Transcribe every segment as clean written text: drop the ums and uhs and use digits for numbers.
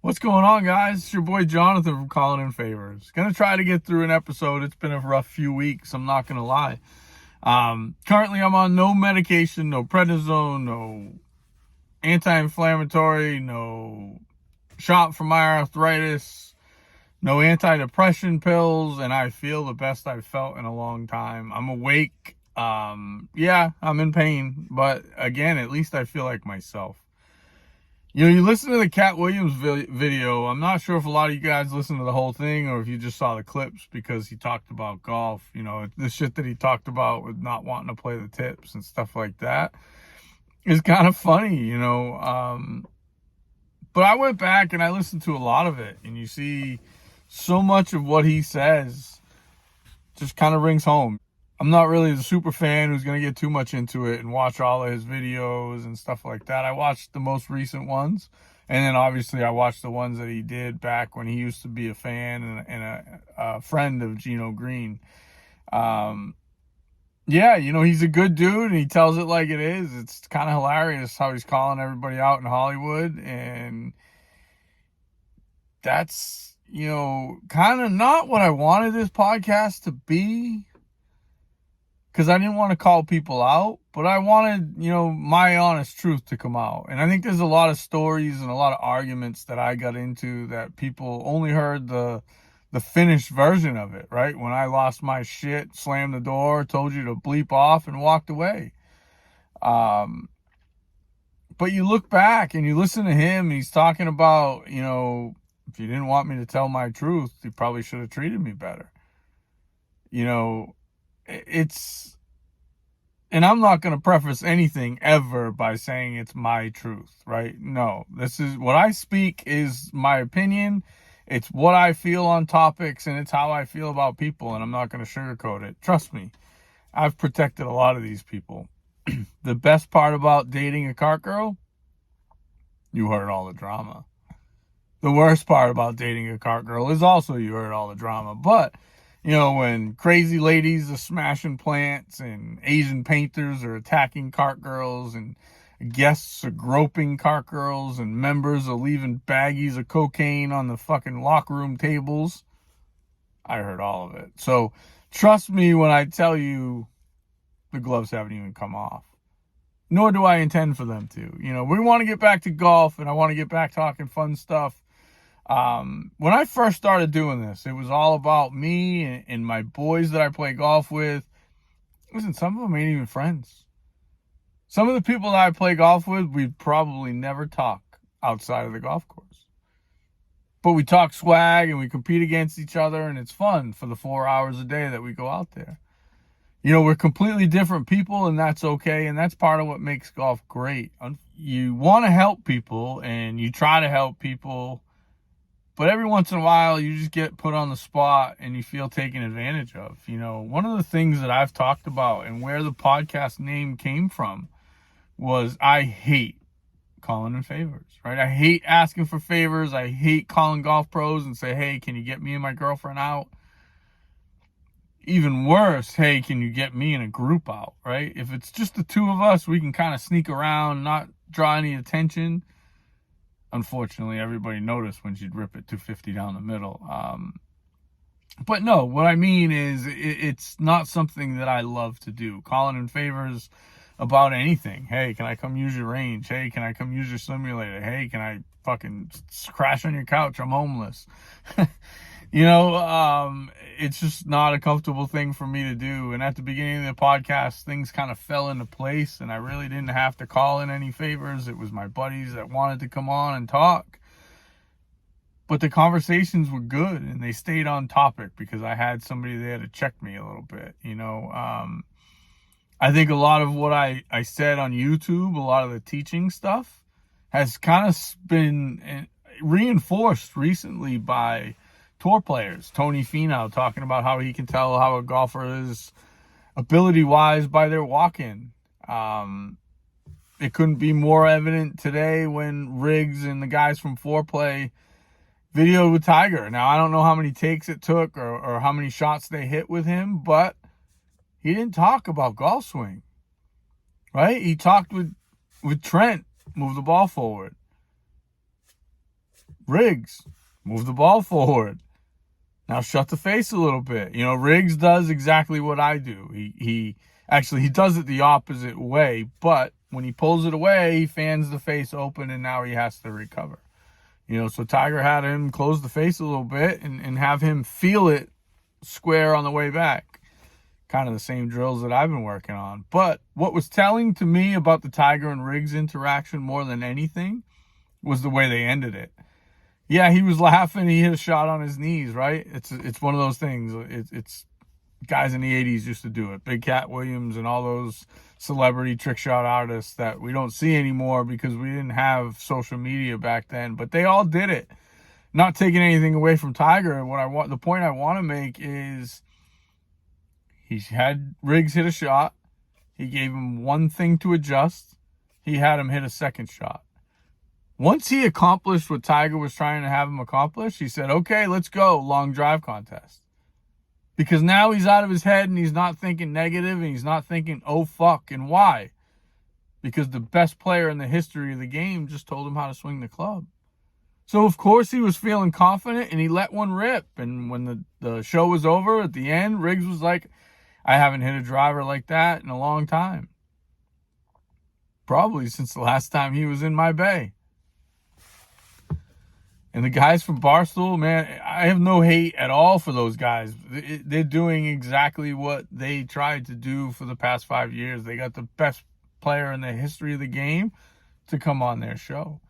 What's going on, guys? It's your boy Jonathan from Calling in Favors. Gonna try to get through an episode. It's been a rough few weeks, I'm not gonna lie. Currently I'm on no medication, no prednisone, no anti-inflammatory, no shot for my arthritis, no antidepressant pills, and I feel the best I've felt in a long time. I'm awake. Yeah, I'm in pain, but again, at least I feel like myself. You listen to the Cat Williams video. I'm not sure if a lot of you guys listened to the whole thing or if you just saw the clips because he talked about golf. The shit that he talked about with not wanting to play the tips and stuff like that is kind of funny. But I went back and I listened to a lot of it, and you see so much of what he says just kind of rings home. I'm not really a super fan who's going to get too much into it and watch all of his videos and stuff like that. I watched the most recent ones, and then obviously I watched the ones that he did back when he used to be a fan and a friend of Geno Green. Yeah, he's a good dude and he tells it like it is. It's kind of hilarious how he's calling everybody out in Hollywood, and that's, kind of not what I wanted this podcast to be. Because I didn't want to call people out, but I wanted, my honest truth to come out. And I think there's a lot of stories and a lot of arguments that I got into that people only heard the finished version of it, right? When I lost my shit, slammed the door, told you to bleep off and walked away. But you look back and you listen to him, he's talking about, if you didn't want me to tell my truth, you probably should have treated me better. And I'm not going to preface anything ever by saying it's my truth, right? No, this is what I speak is my opinion. It's what I feel on topics, and it's how I feel about people, and I'm not going to sugarcoat it. Trust me, I've protected a lot of these people. The best part about dating a cart girl, you heard all the drama. The worst part about dating a cart girl is also you heard all the drama, but when crazy ladies are smashing plants and Asian painters are attacking cart girls and guests are groping cart girls and members are leaving baggies of cocaine on the fucking locker room tables, I heard all of it. So trust me when I tell you the gloves haven't even come off. Nor do I intend for them to. We want to get back to golf, and I want to get back talking fun stuff. When I first started doing this, it was all about me and my boys that I play golf with. Listen, some of them ain't even friends. Some of the people that I play golf with, we'd probably never talk outside of the golf course. But we talk swag and we compete against each other, and it's fun for the 4 hours a day that we go out there. We're completely different people, and that's okay, and that's part of what makes golf great. You want to help people, and you try to help people, but every once in a while, you just get put on the spot and you feel taken advantage of. One of the things that I've talked about and where the podcast name came from was I hate calling in favors, right? I hate asking for favors. I hate calling golf pros and say, hey, can you get me and my girlfriend out? Even worse, hey, can you get me and a group out, right? If it's just the two of us, we can kind of sneak around, not draw any attention. Unfortunately, everybody noticed when she'd rip it 250 down the middle. But no, what I mean is it's not something that I love to do. Calling in favors about anything. Hey, can I come use your range? Hey, can I come use your simulator? Hey, can I fucking crash on your couch? I'm homeless. It's just not a comfortable thing for me to do. And at the beginning of the podcast, things kind of fell into place, and I really didn't have to call in any favors. It was my buddies that wanted to come on and talk. But the conversations were good, and they stayed on topic because I had somebody there to check me a little bit. I think a lot of what I said on YouTube, a lot of the teaching stuff, has kind of been reinforced recently by tour players. Tony Finau talking about how he can tell how a golfer is ability-wise by their walk-in. It couldn't be more evident today when Riggs and the guys from Foreplay videoed with Tiger. Now, I don't know how many takes it took or how many shots they hit with him, but he didn't talk about golf swing, right? He talked with Trent, move the ball forward. Riggs, move the ball forward. Now shut the face a little bit. Riggs does exactly what I do. He does it the opposite way, but when he pulls it away, he fans the face open, and now he has to recover. So Tiger had him close the face a little bit and have him feel it square on the way back. Kind of the same drills that I've been working on. But what was telling to me about the Tiger and Riggs interaction more than anything was the way they ended it. Yeah, he was laughing. He hit a shot on his knees, right? It's one of those things. It's guys in the 80s used to do it. Big Cat Williams and all those celebrity trick shot artists that we don't see anymore because we didn't have social media back then. But they all did it. Not taking anything away from Tiger. The point I want to make is he had Riggs hit a shot. He gave him one thing to adjust. He had him hit a second shot. Once he accomplished what Tiger was trying to have him accomplish, he said, okay, let's go, long drive contest. Because now he's out of his head and he's not thinking negative and he's not thinking, oh, fuck, and why? Because the best player in the history of the game just told him how to swing the club. So, of course, he was feeling confident and he let one rip. And when the show was over at the end, Riggs was like, I haven't hit a driver like that in a long time. Probably since the last time he was in my bay. And the guys from Barstool, man, I have no hate at all for those guys. They're doing exactly what they tried to do for the past 5 years. They got the best player in the history of the game to come on their show.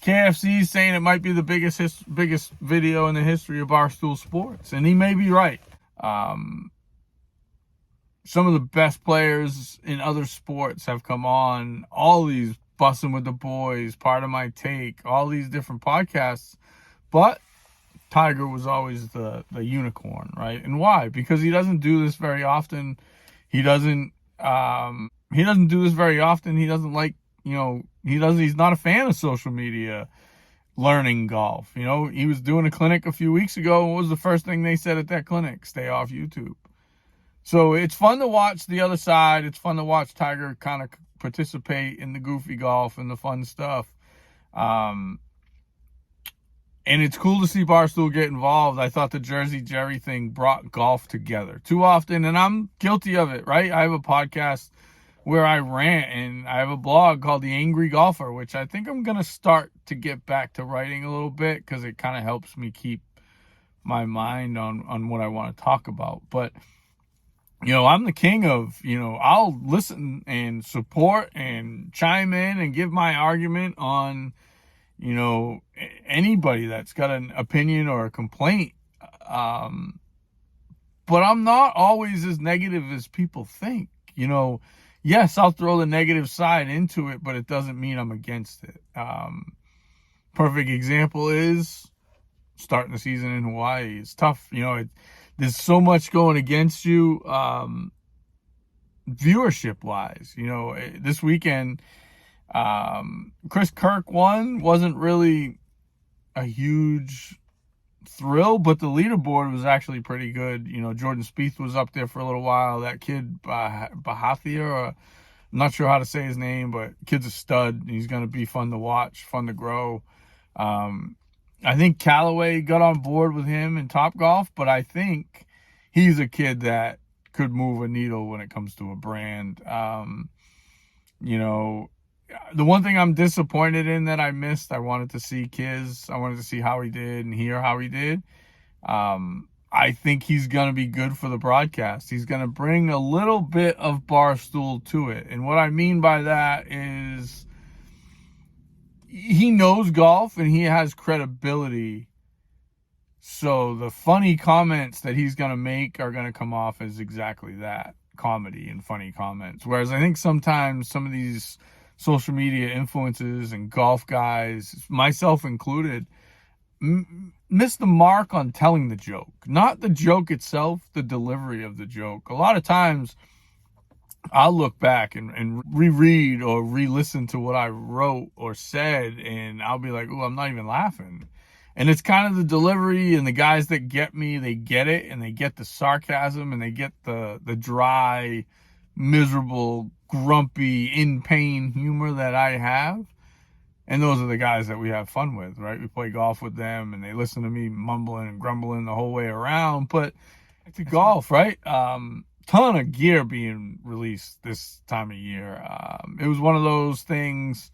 KFC is saying it might be the biggest video in the history of Barstool Sports. And he may be right. Some of the best players in other sports have come on. All these Bussin' with the Boys, Part of My Take, all these different podcasts. But Tiger was always the unicorn, right? And why? Because he doesn't do this very often. He doesn't do this very often. He doesn't like, he's not a fan of social media learning golf. He was doing a clinic a few weeks ago. What was the first thing they said at that clinic? Stay off YouTube. So it's fun to watch the other side. It's fun to watch Tiger kind of participate in the goofy golf and the fun stuff. And it's cool to see Barstool get involved. I thought the Jersey Jerry thing brought golf together too often, and I'm guilty of it, right? I have a podcast where I rant, and I have a blog called The Angry Golfer, which I think I'm going to start to get back to writing a little bit because it kind of helps me keep my mind on what I want to talk about. But I'm the king of, I'll listen and support and chime in and give my argument on, anybody that's got an opinion or a complaint. But I'm not always as negative as people think. Yes, I'll throw the negative side into it, but it doesn't mean I'm against it. Perfect example is starting the season in Hawaii. It's tough. There's so much going against you, viewership wise. This weekend, Chris Kirk won. Wasn't really a huge thrill, but the leaderboard was actually pretty good. Jordan Spieth was up there for a little while. That kid, Bahathia, I'm not sure how to say his name, but kid's a stud. He's going to be fun to watch, fun to grow. I think Callaway got on board with him in Topgolf, but I think he's a kid that could move a needle when it comes to a brand. The one thing I'm disappointed in that I missed, I wanted to see Kiz. I wanted to see how he did and hear how he did. I think he's going to be good for the broadcast. He's going to bring a little bit of Barstool to it. And what I mean by that is he knows golf and he has credibility. So the funny comments that he's going to make are going to come off as exactly that, comedy and funny comments. Whereas I think sometimes some of these social media influencers and golf guys, myself included, miss the mark on telling the joke. Not the joke itself, the delivery of the joke. A lot of times I'll look back and reread or re-listen to what I wrote or said, and I'll be like, oh, I'm not even laughing. And it's kind of the delivery, and the guys that get me, they get it, and they get the sarcasm, and they get the dry, miserable, grumpy, in pain humor that I have. And those are the guys that we have fun with, right? We play golf with them, and they listen to me mumbling and grumbling the whole way around. But it's golf, right? Ton of gear being released this time of year. It was one of those things,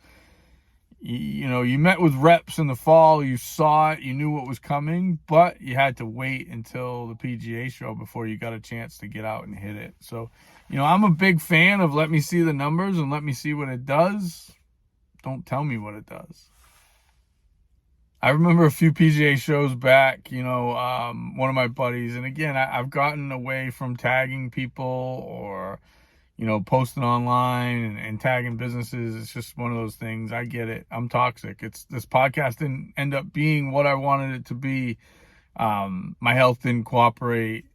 you met with reps in the fall, you saw it, you knew what was coming, but you had to wait until the PGA Show before you got a chance to get out and hit it. So, I'm a big fan of let me see the numbers and let me see what it does. Don't tell me what it does. I remember a few PGA shows back, one of my buddies, and again, I've gotten away from tagging people or, posting online and tagging businesses. It's just one of those things. I get it. I'm toxic. This podcast didn't end up being what I wanted it to be. My health didn't cooperate.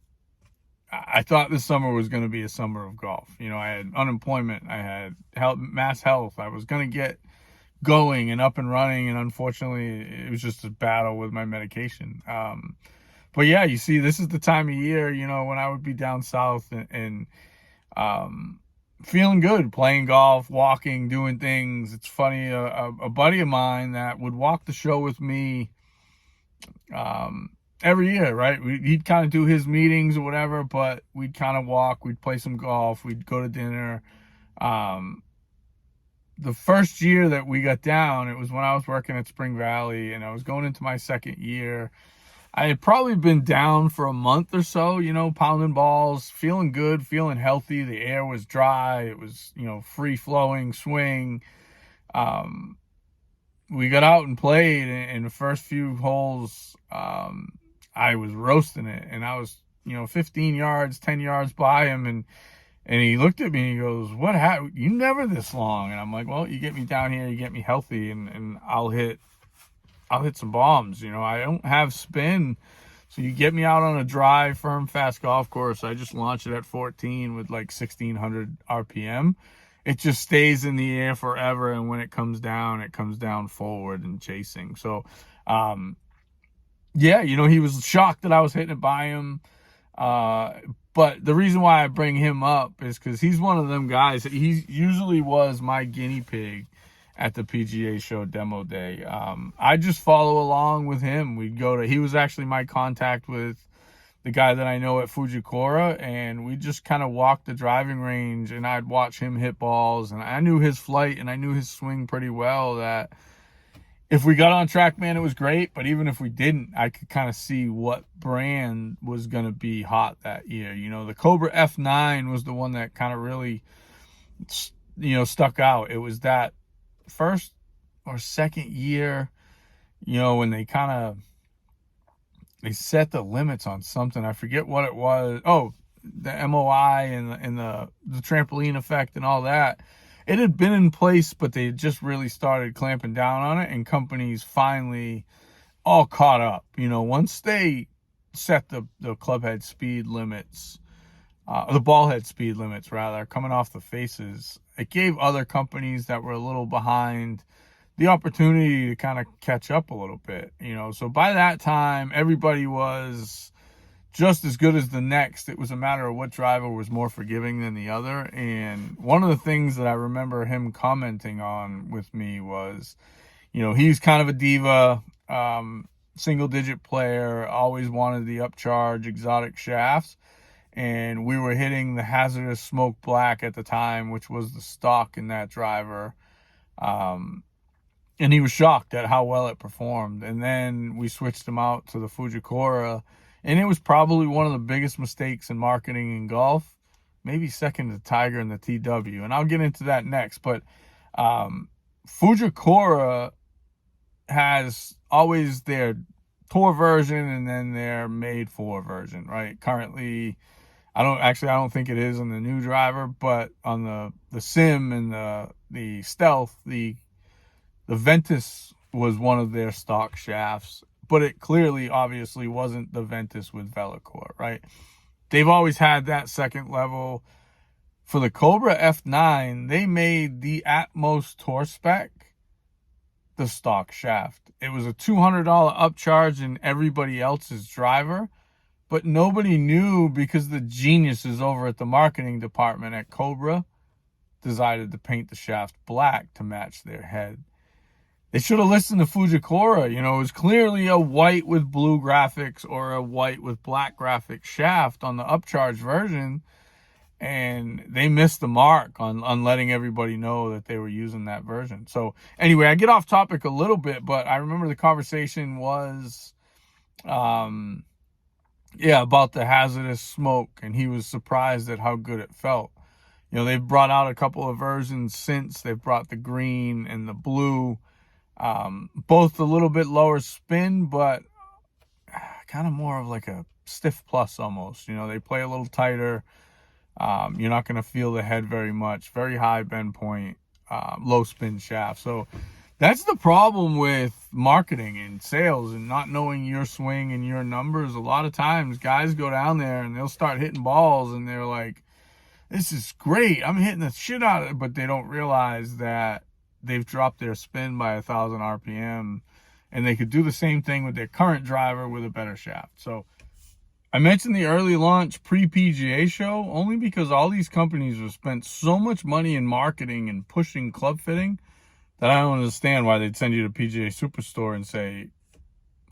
I thought this summer was going to be a summer of golf. I had unemployment. I had mass health. I was going to get going and up and running, and unfortunately it was just a battle with my medication. But yeah, you see, this is the time of year, when I would be down south and feeling good, playing golf, walking, doing things. It's funny, a buddy of mine that would walk the show with me every year, right? He'd kind of do his meetings or whatever, but we'd kind of walk, we'd play some golf, we'd go to dinner. The first year that we got down, it was when I was working at Spring Valley, and I was going into my second year. I had probably been down for a month or so, pounding balls, feeling good, feeling healthy. The air was dry. It was, free flowing swing. We got out and played, and in the first few holes, I was roasting it, and I was, 15 yards, 10 yards by him, and he looked at me and he goes, "What happened? You never this long." And I'm like, "Well, you get me down here, you get me healthy, and I'll hit some bombs. I don't have spin. So you get me out on a dry, firm, fast golf course. I just launch it at 14 with like 1600 RPM. It just stays in the air forever. And when it comes down forward and chasing. So, yeah, he was shocked that I was hitting it by him. But the reason why I bring him up is because he's one of them guys. He usually was my guinea pig at the PGA Show demo day. I just follow along with him. He was actually my contact with the guy that I know at Fujikura, and we just kind of walked the driving range, and I'd watch him hit balls, and I knew his flight and I knew his swing pretty well. That if we got on track, man, it was great. But even if we didn't, I could kind of see what brand was going to be hot that year. The Cobra F9 was the one that kind of really, stuck out. It was that first or second year, when they set the limits on something. I forget what it was. Oh, the MOI and the trampoline effect and all that. It had been in place, but they had just really started clamping down on it, and companies finally all caught up. Once they set the club head speed limits, the ball head speed limits rather, coming off the faces, it gave other companies that were a little behind the opportunity to kind of catch up a little bit. So by that time, everybody was just as good as the next. It was a matter of what driver was more forgiving than the other. And one of the things that I remember him commenting on with me was, he's kind of a diva, single digit player, always wanted the upcharge exotic shafts. And we were hitting the hazardous smoke black at the time, which was the stock in that driver. And he was shocked at how well it performed. And then we switched him out to the Fujikura, and it was probably one of the biggest mistakes in marketing in golf, maybe second to Tiger and the TW. And I'll get into that next. But Fujikura has always their tour version and then their made for version, right? Currently, I don't think it is on the new driver, but on the Sim and the Stealth, the Ventus was one of their stock shafts, but it clearly, obviously, wasn't the Ventus with Velocore, right? They've always had that second level. For the Cobra F9, they made the Atmos Tour spec the stock shaft. It was a $200 upcharge in everybody else's driver, but nobody knew because the geniuses over at the marketing department at Cobra decided to paint the shaft black to match their head. They should have listened to Fujikura. It was clearly a white with blue graphics or a white with black graphics shaft on the upcharged version. And they missed the mark on letting everybody know that they were using that version. So anyway, I get off topic a little bit, but I remember the conversation was, about the hazardous smoke, and he was surprised at how good it felt. They've brought out a couple of versions since. They've brought the green and the blue, both a little bit lower spin, but kind of more of like a stiff plus almost. They play a little tighter. You're not going to feel the head very much. Very high bend point, low spin shaft. So that's the problem with marketing and sales and not knowing your swing and your numbers. A lot of times guys go down there and they'll start hitting balls and they're like, this is great, I'm hitting the shit out of it. But they don't realize that they've dropped their spin by 1,000 RPM, and they could do the same thing with their current driver with a better shaft. So I mentioned the early launch pre-PGA Show only because all these companies have spent so much money in marketing and pushing club fitting that I don't understand why they'd send you to PGA Superstore and say,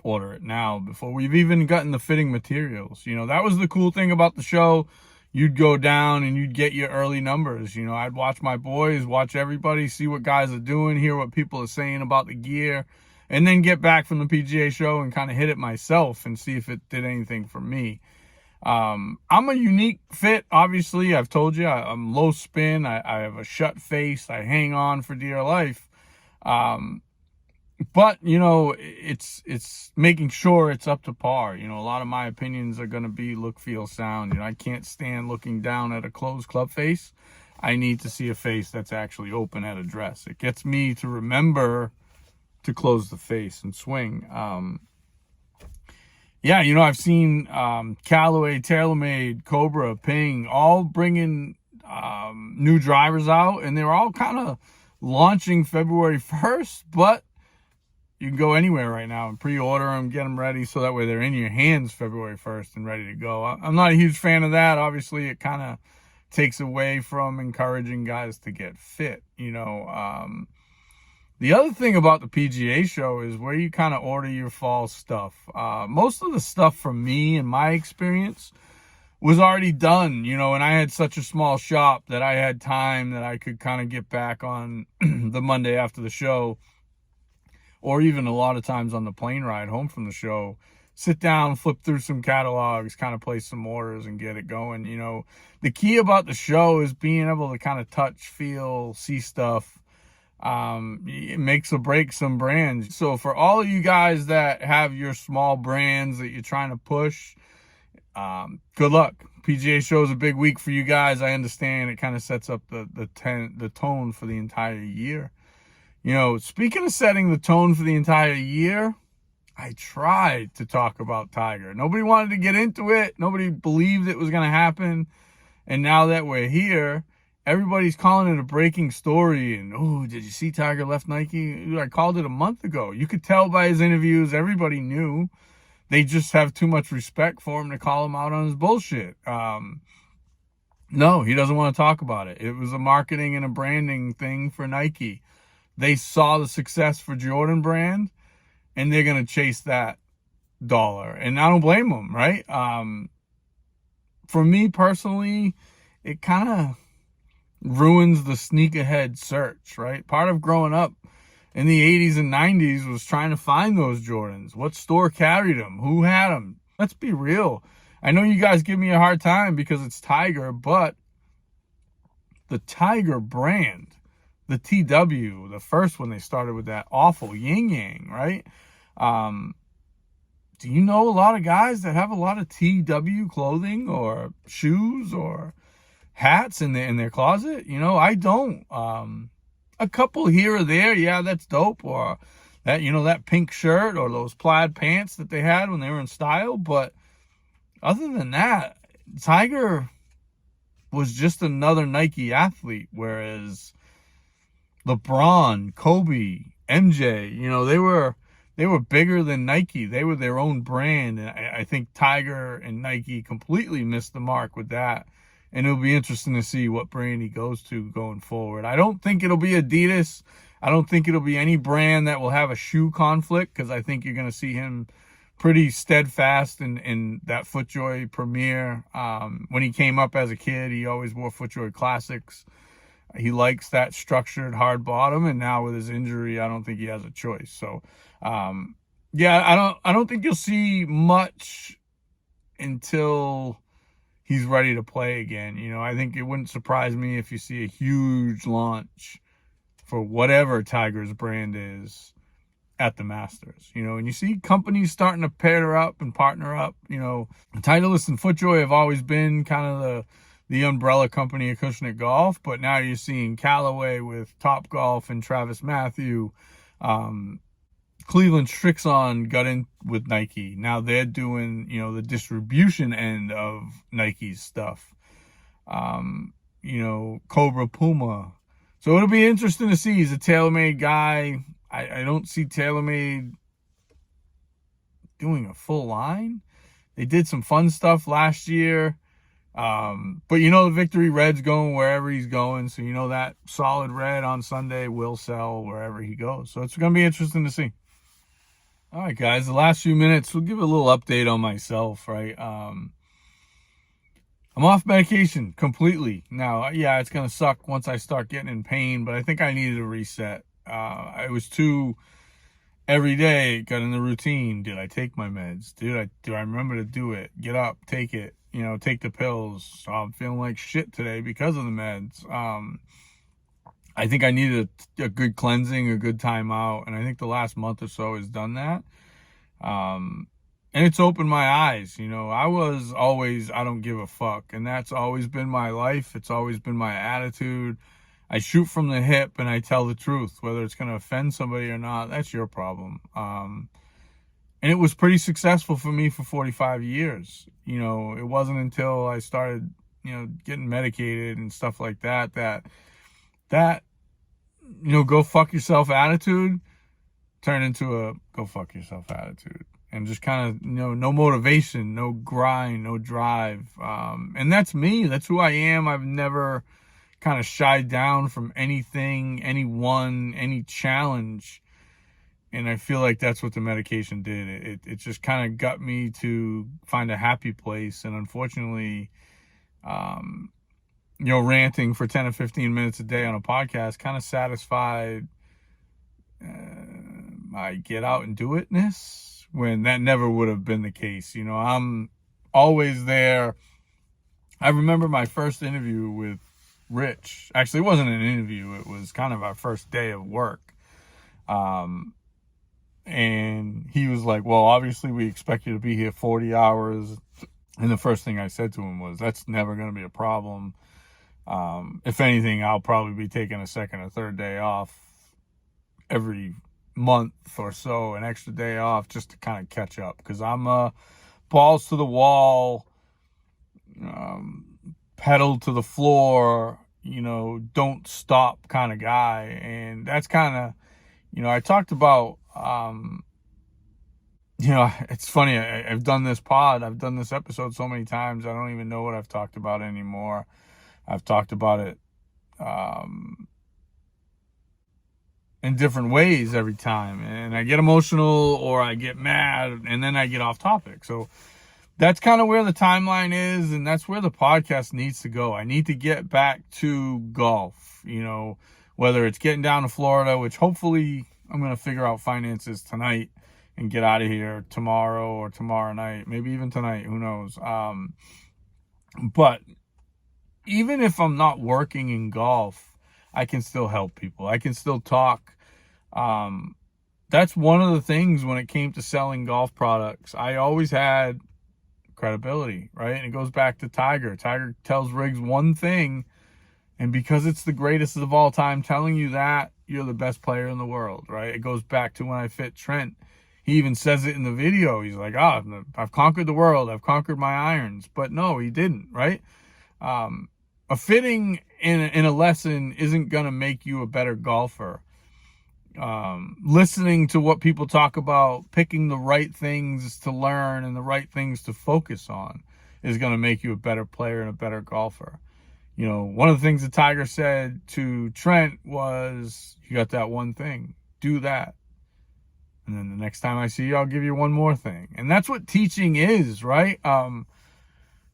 order it now before we've even gotten the fitting materials. That was the cool thing about the show. You'd go down and you'd get your early numbers. I'd watch my boys, watch everybody, see what guys are doing, hear what people are saying about the gear, and then get back from the PGA Show and kind of hit it myself and see if it did anything for me. I'm a unique fit, obviously. I've told you, I'm low spin. I have a shut face. I hang on for dear life. But, it's making sure it's up to par. A lot of my opinions are going to be look, feel, sound. I can't stand looking down at a closed club face. I need to see a face that's actually open at address. It gets me to remember to close the face and swing. I've seen Callaway, TaylorMade, Cobra, Ping, all bringing new drivers out, and they're all kind of launching February 1st, but you can go anywhere right now and pre-order them, get them ready, so that way they're in your hands February 1st and ready to go. I'm not a huge fan of that. Obviously, it kind of takes away from encouraging guys to get fit. The other thing about the PGA Show is where you kind of order your fall stuff. Most of the stuff from me, in my experience, was already done, and I had such a small shop that I had time that I could kind of get back on the Monday after the show, or even a lot of times on the plane ride home from the show, sit down, flip through some catalogs, kind of place some orders and get it going. The key about the show is being able to kind of touch, feel, see stuff. It makes or breaks some brands. So for all of you guys that have your small brands that you're trying to push, good luck. PGA Show is a big week for you guys. I understand it kind of sets up the tone for the entire year. Speaking of setting the tone for the entire year, I tried to talk about Tiger. Nobody wanted to get into it. Nobody believed it was going to happen. And now that we're here, everybody's calling it a breaking story. And, oh, did you see Tiger left Nike? I called it a month ago. You could tell by his interviews. Everybody knew. They just have too much respect for him to call him out on his bullshit. No, he doesn't want to talk about it. It was a marketing and a branding thing for Nike. They saw the success for Jordan brand, and they're going to chase that dollar. And I don't blame them, right? For me personally, it kind of ruins the sneakerhead search, right? Part of growing up in the 80s and 90s was trying to find those Jordans. What store carried them? Who had them? Let's be real. I know you guys give me a hard time because it's Tiger, but the Tiger brand, the TW, the first one they started with that awful yin yang, right? Do you know a lot of guys that have a lot of TW clothing or shoes or hats in their closet? I don't. A couple here or there, yeah, that's dope. Or that, that pink shirt or those plaid pants that they had when they were in style. But other than that, Tiger was just another Nike athlete, whereas LeBron, Kobe, MJ, they were bigger than Nike. They were their own brand. And I think Tiger and Nike completely missed the mark with that. And it'll be interesting to see what brand he goes to going forward. I don't think it'll be Adidas. I don't think it'll be any brand that will have a shoe conflict, because I think you're going to see him pretty steadfast in that FootJoy Premier. When he came up as a kid, he always wore FootJoy Classics. He likes that structured hard bottom, and now with his injury, I don't think he has a choice. So, yeah, I don't think you'll see much until he's ready to play again. You know, I think it wouldn't surprise me if you see a huge launch for whatever Tiger's brand is at the Masters, you know, and you see companies starting to pair up and partner up. You know, Titleist and FootJoy have always been kind of the umbrella company of Acushnet Golf, but now you're seeing Callaway with Topgolf and Travis Matthew. Cleveland Strixon got in with Nike. Now they're doing, you know, the distribution end of Nike's stuff. You know, Cobra Puma. So it'll be interesting to see. He's a TaylorMade guy. I don't see TaylorMade doing a full line. They did some fun stuff last year. But you know, the Victory Red's going wherever he's going. So you know that solid red on Sunday will sell wherever he goes. So it's going to be interesting to see. All right, guys, the last few minutes, we'll give a little update on myself, right? I'm off medication completely. Now, yeah, it's going to suck once I start getting in pain, but I think I needed a reset. I was too every day, got in the routine. Did I take my meds? Do I remember to do it? Get up, take it, you know, take the pills. I'm feeling like shit today because of the meds. I think I needed a good cleansing, a good time out, and I think the last month or so has done that. And it's opened my eyes. You know, I was always, I don't give a fuck, and that's always been my life. It's always been my attitude. I shoot from the hip and I tell the truth. Whether it's going to offend somebody or not, that's your problem. And it was pretty successful for me for 45 years. You know, it wasn't until I started, you know, getting medicated and stuff like that, you know, go fuck yourself attitude turned into a go fuck yourself attitude. And just kind of, you know, no motivation, no grind, no drive. And that's me. That's who I am. I've never kind of shied down from anything, anyone, any challenge. And I feel like that's what the medication did. It just kind of got me to find a happy place. And unfortunately, you know, ranting for 10 or 15 minutes a day on a podcast kind of satisfied my get out and do itness, when that never would have been the case. You know, I'm always there. I remember my first interview with Rich. Actually, it wasn't an interview. It was kind of our first day of work. And he was like, well, obviously we expect you to be here 40 hours. And the first thing I said to him was, that's never going to be a problem. If anything, I'll probably be taking a second or third day off every month or so, an extra day off, just to kind of catch up. Because I'm a balls to the wall, pedal to the floor, you know, don't stop kind of guy. And that's kind of, you know, I talked about, you know, it's funny. I've done this episode so many times, I don't even know what I've talked about anymore. I've talked about it in different ways every time. And I get emotional or I get mad and then I get off topic. So that's kind of where the timeline is, and that's where the podcast needs to go. I need to get back to golf, you know, whether it's getting down to Florida, which hopefully I'm going to figure out finances tonight and get out of here tomorrow or tomorrow night, maybe even tonight, who knows. But even if I'm not working in golf, I can still help people. I can still talk. That's one of the things when it came to selling golf products. I always had credibility, right? And it goes back to Tiger. Tiger tells Riggs one thing, and because it's the greatest of all time telling you that, you're the best player in the world, right? It goes back to when I fit Trent. He even says it in the video. He's like, oh, I've conquered the world. I've conquered my irons. But no, he didn't, right? A fitting in a lesson isn't going to make you a better golfer. Listening to what people talk about, picking the right things to learn and the right things to focus on is going to make you a better player and a better golfer. One of the things that Tiger said to Trent was, you got that one thing, do that. And then the next time I see you, I'll give you one more thing. And that's what teaching is, right?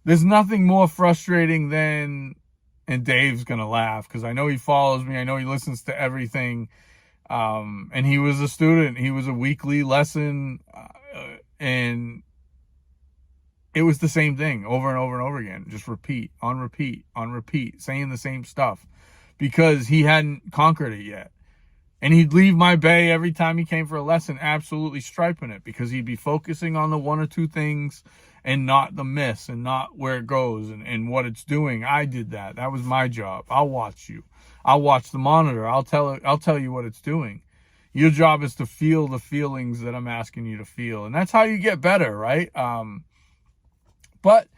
There's nothing more frustrating than, and Dave's going to laugh because I know he follows me. I know he listens to everything. And he was a student. He was a weekly lesson. And it was the same thing over and over and over again. Just repeat, on repeat, on repeat, saying the same stuff because he hadn't conquered it yet. And he'd leave my bay every time he came for a lesson, absolutely striping it because he'd be focusing on the one or two things and not the miss and not where it goes and what it's doing. I did that. That was my job. I'll watch you. I'll watch the monitor. I'll tell you what it's doing. Your job is to feel the feelings that I'm asking you to feel. And that's how you get better, right? But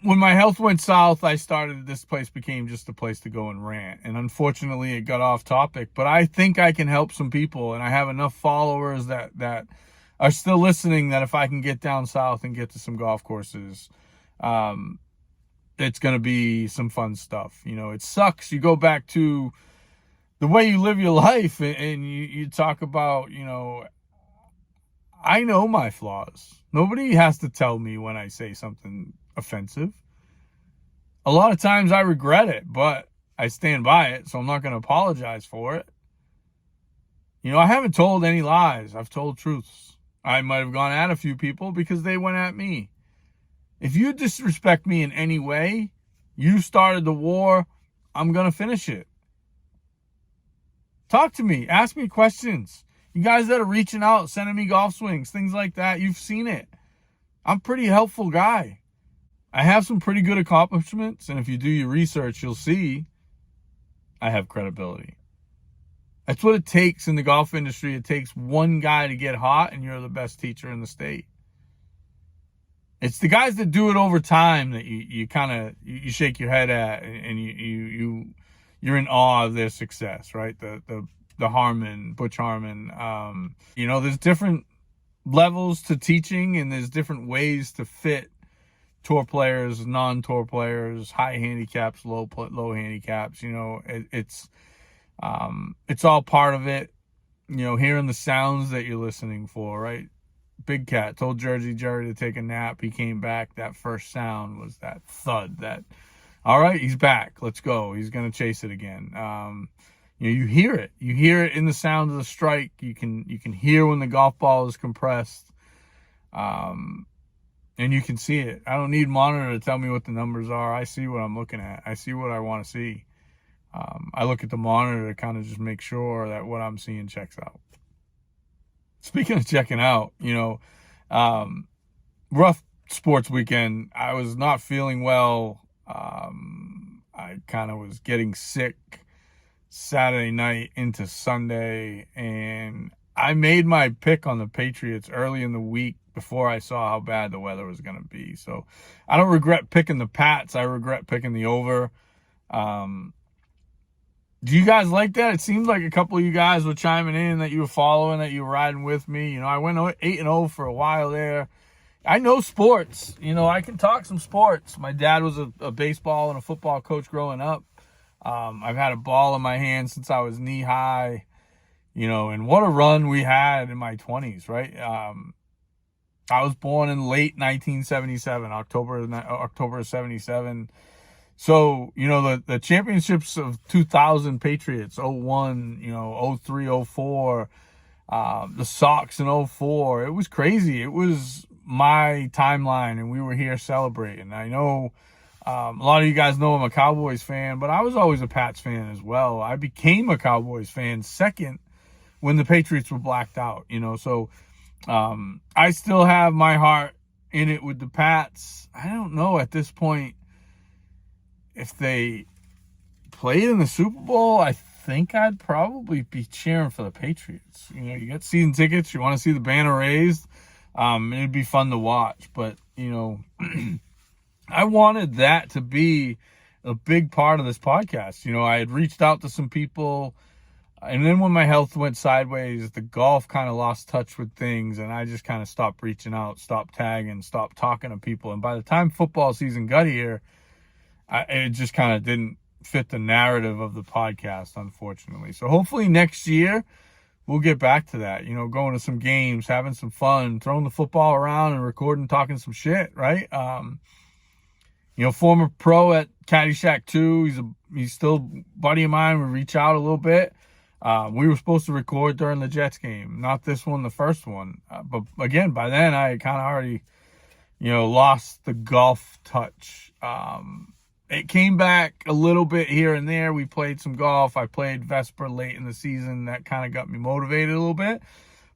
when my health went south, this place became just a place to go and rant. And unfortunately, it got off topic. But I think I can help some people. And I have enough followers that are still listening that if I can get down south and get to some golf courses, it's going to be some fun stuff. It sucks. You go back to the way you live your life and you talk about, I know my flaws. Nobody has to tell me when I say something offensive. A lot of times I regret it, but I stand by it, so I'm not going to apologize for it. I haven't told any lies. I've told truths. I might have gone at a few people because they went at me. If you disrespect me in any way, you started the war, I'm going to finish it. Talk to me. Ask me questions. You guys that are reaching out, sending me golf swings, things like that, you've seen it. I'm a pretty helpful guy. I have some pretty good accomplishments, and if you do your research, you'll see I have credibility. That's what it takes in the golf industry. It takes one guy to get hot, and you're the best teacher in the state. It's the guys that do it over time that you kind of you shake your head at, and you're in awe of their success, right? The Harmon, Butch Harmon. There's different levels to teaching, and there's different ways to fit tour players, non-tour players, high handicaps, low handicaps. It's all part of it. Hearing the sounds that you're listening for, right? Big Cat told Jersey Jerry to take a nap. He came back. That first sound was that thud. All right, he's back. Let's go. He's gonna chase it again. You hear it. You hear it in the sound of the strike. You can hear when the golf ball is compressed. And you can see it. I don't need monitor to tell me what the numbers are. I see what I'm looking at. I see what I want to see. I look at the monitor to kind of just make sure that what I'm seeing checks out. Speaking of checking out, rough sports weekend. I was not feeling well. I kind of was getting sick Saturday night into Sunday, and I made my pick on the Patriots early in the week before I saw how bad the weather was going to be. So I don't regret picking the Pats. I regret picking the over. Do you guys like that? It seems like a couple of you guys were chiming in that you were following, that you were riding with me. I went 8-0 for a while there. I know sports. I can talk some sports. My dad was a baseball and a football coach growing up. I've had a ball in my hand since I was knee high, and what a run we had in my 20s, right? I was born in late 1977, October of 77. So, the championships of 2000 Patriots, 01, 03, 04, the Sox in 04, it was crazy. It was my timeline, and we were here celebrating. I know a lot of you guys know I'm a Cowboys fan, but I was always a Pats fan as well. I became a Cowboys fan second when the Patriots were blacked out, so I still have my heart in it with the Pats. I don't know at this point if they played in the Super Bowl. I think I'd probably be cheering for the Patriots. You get season tickets, you want to see the banner raised. It'd be fun to watch, but I wanted that to be a big part of this podcast. I had reached out to some people, and then when my health went sideways, the golf kind of lost touch with things, and I just kind of stopped reaching out, stopped tagging, stopped talking to people. And by the time football season got here, it just kind of didn't fit the narrative of the podcast, unfortunately. So hopefully next year we'll get back to that, going to some games, having some fun, throwing the football around and recording, talking some shit, right? Former pro at Caddyshack 2. He's still a buddy of mine. We reach out a little bit. We were supposed to record during the Jets game, not this one, the first one. But again, by then I kind of already, lost the golf touch. It came back a little bit here and there. We played some golf. I played Vesper late in the season. That kind of got me motivated a little bit.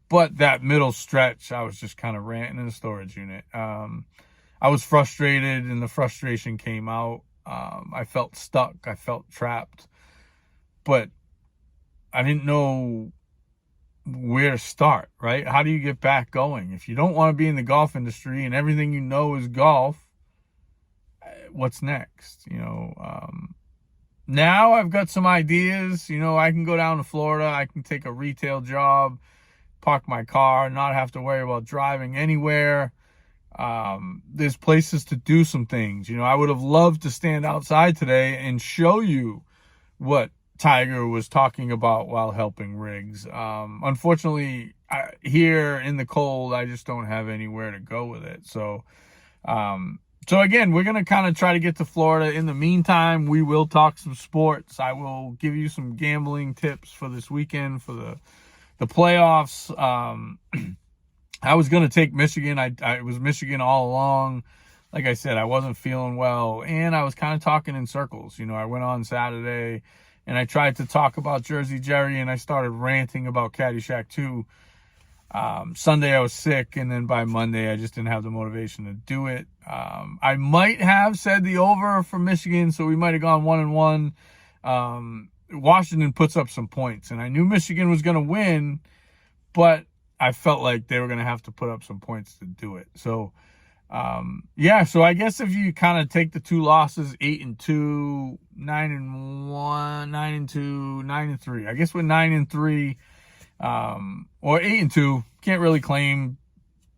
But that middle stretch, I was just kind of ranting in a storage unit. I was frustrated, and the frustration came out. I felt stuck. I felt trapped. But I didn't know where to start, right? How do you get back going? If you don't want to be in the golf industry and everything you know is golf, what's next? Now I've got some ideas. I can go down to Florida. I can take a retail job, park my car, not have to worry about driving anywhere. There's places to do some things. I would have loved to stand outside today and show you what Tiger was talking about while helping rigs. Unfortunately, here in the cold, I just don't have anywhere to go with it. So again, we're going to kind of try to get to Florida. In the meantime, we will talk some sports. I will give you some gambling tips for this weekend for the playoffs. I was going to take Michigan. I was Michigan all along. Like I said, I wasn't feeling well, and I was kind of talking in circles. I went on Saturday, and I tried to talk about Jersey Jerry, and I started ranting about Caddyshack 2. Sunday I was sick, and then by Monday I just didn't have the motivation to do it. I might have said the over for Michigan, so we might have gone 1-1. Washington puts up some points, and I knew Michigan was going to win, but I felt like they were going to have to put up some points to do it. So, so I guess if you kind of take the two losses, 8-2, 9-1, 9-2, 9-3. I guess with 9-3, or 8-2, can't really claim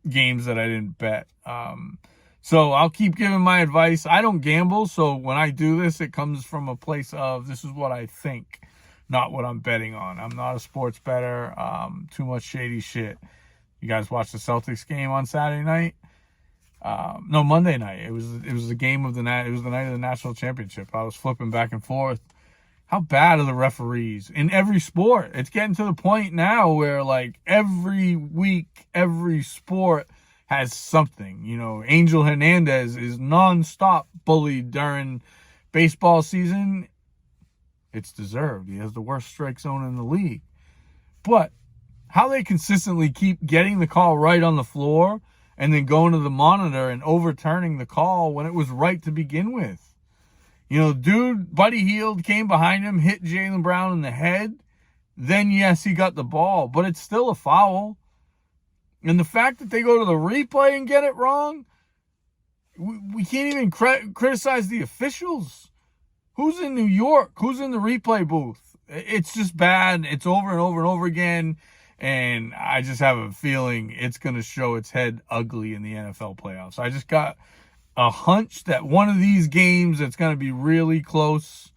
games that I didn't bet. So I'll keep giving my advice. I don't gamble, so when I do this, it comes from a place of this is what I think, not what I'm betting on. I'm not a sports bettor. Too much shady shit. You guys watched the Celtics game on Saturday night? No, Monday night. It was the game of the night. It was the night of the national championship. I was flipping back and forth. How bad are the referees in every sport? It's getting to the point now where like every week, every sport has something. Angel Hernandez is nonstop bullied during baseball season. It's deserved. He has the worst strike zone in the league. But how they consistently keep getting the call right on the floor and then going to the monitor and overturning the call when it was right to begin with. Buddy Hield came behind him, hit Jaylen Brown in the head. Then, yes, he got the ball, but it's still a foul. And the fact that they go to the replay and get it wrong, we can't even criticize the officials. Who's in New York? Who's in the replay booth? It's just bad. It's over and over and over again. And I just have a feeling it's going to show its head ugly in the NFL playoffs. I just got a hunch that one of these games that's going to be really close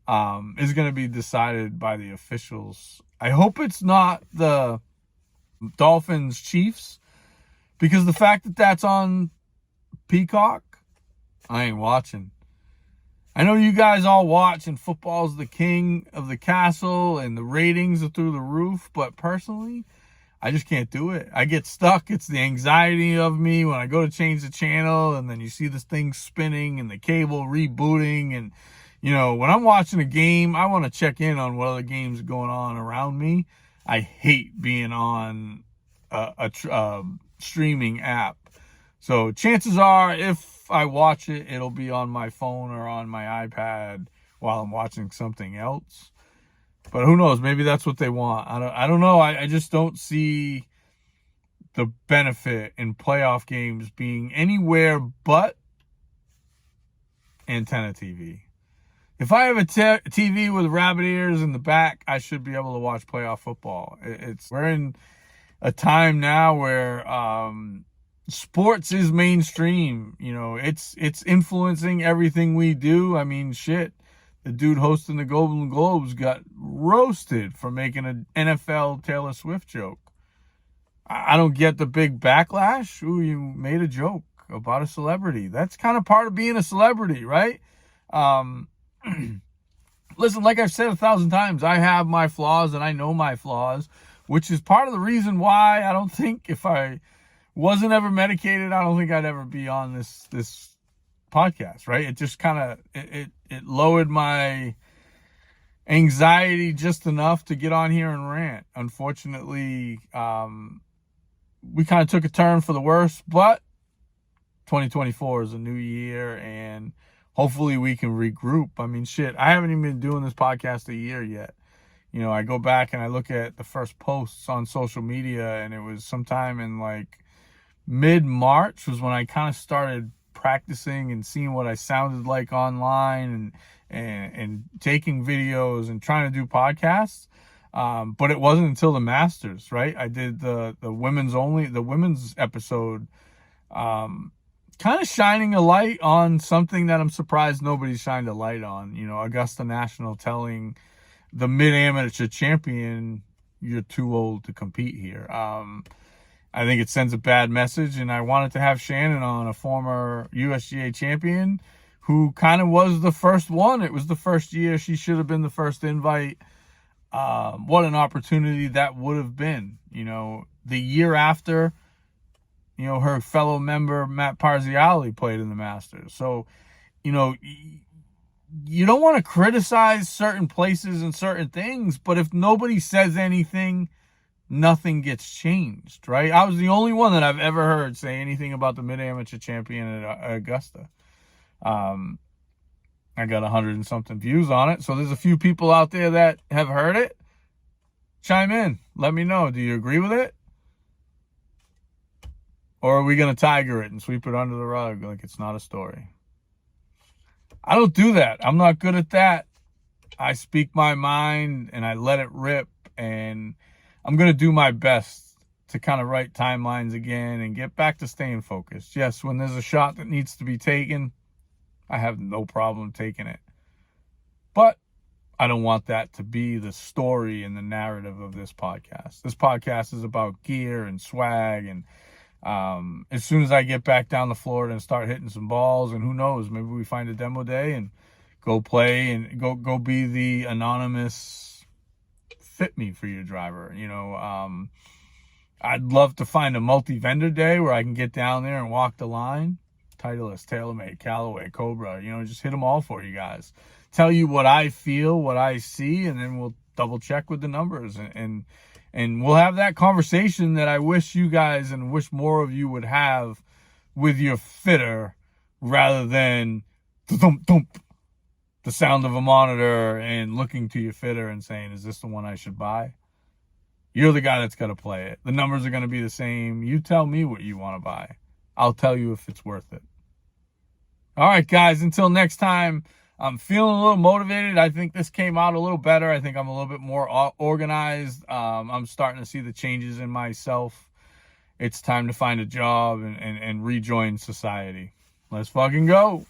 is going to be decided by the officials. I hope it's not the Dolphins Chiefs, because the fact that that's on Peacock, I ain't watching. I know you guys all watch, and football's the king of the castle, and the ratings are through the roof, but personally, I just can't do it. I get stuck. It's the anxiety of me when I go to change the channel, and then you see this thing spinning and the cable rebooting, and when I'm watching a game, I want to check in on what other games are going on around me. I hate being on a streaming app. So chances are, if I watch it, it'll be on my phone or on my iPad while I'm watching something else. But who knows? Maybe that's what they want. I don't know. I just don't see the benefit in playoff games being anywhere but antenna TV. If I have a TV with rabbit ears in the back, I should be able to watch playoff football. We're in a time now where sports is mainstream. You know, it's influencing everything we do. I mean, shit. The dude hosting the Golden Globes got roasted for making an NFL Taylor Swift joke. I don't get the big backlash. Ooh, you made a joke about a celebrity. That's kind of part of being a celebrity, right? Listen, like I've said 1,000 times, I have my flaws and I know my flaws, which is part of the reason why I don't think if I wasn't ever medicated, I don't think I'd ever be on this podcast, right? It just kind of, it lowered my anxiety just enough to get on here and rant. Unfortunately, we kind of took a turn for the worse, but 2024 is a new year and hopefully we can regroup. I mean, shit, I haven't even been doing this podcast a year yet. You know, I go back and I look at the first posts on social media, and it was sometime in like mid-March was when I kind of started practicing and seeing what I sounded like online and taking videos and trying to do podcasts. But it wasn't until the Masters, right? I did the women's episode, kind of shining a light on something that I'm surprised nobody shined a light on. You know, Augusta National telling the mid-amateur champion, you're too old to compete here. I think it sends a bad message, and I wanted to have Shannon on, a former USGA champion who kind of was the first one. It was the first year. She should have been the first invite. What an opportunity that would have been. You know, the year after, you know, her fellow member, Matt Parziali, played in the Masters. So, you know, you don't want to criticize certain places and certain things, but if nobody says anything, nothing gets changed, right? I was the only one that I've ever heard say anything about the mid-amateur champion at Augusta. I got 100 and something views on it. So there's a few people out there that have heard it. Chime in. Let me know. Do you agree with it? Or are we going to tiger it and sweep it under the rug like it's not a story? I don't do that. I'm not good at that. I speak my mind and I let it rip, and I'm going to do my best to kind of write timelines again and get back to staying focused. Yes, when there's a shot that needs to be taken, I have no problem taking it. But I don't want that to be the story and the narrative of this podcast. This podcast is about gear and swag, and as soon as I get back down to Florida and start hitting some balls, and who knows, maybe we find a demo day and go play and go be the anonymous fit me for your driver. You know, I'd love to find a multi-vendor day where I can get down there and walk the line. Titleist, TaylorMade, Callaway, Cobra, you know, just hit them all for you guys. Tell you what I feel, what I see, and then we'll double check with the numbers and we'll have that conversation that I wish you guys and wish more of you would have with your fitter, rather than the sound of a monitor and looking to your fitter and saying, is this the one I should buy? You're the guy that's got to play it. The numbers are going to be the same. You tell me what you want to buy. I'll tell you if it's worth it. All right, guys, until next time, I'm feeling a little motivated. I think this came out a little better. I think I'm a little bit more organized. I'm starting to see the changes in myself. It's time to find a job and rejoin society. Let's fucking go.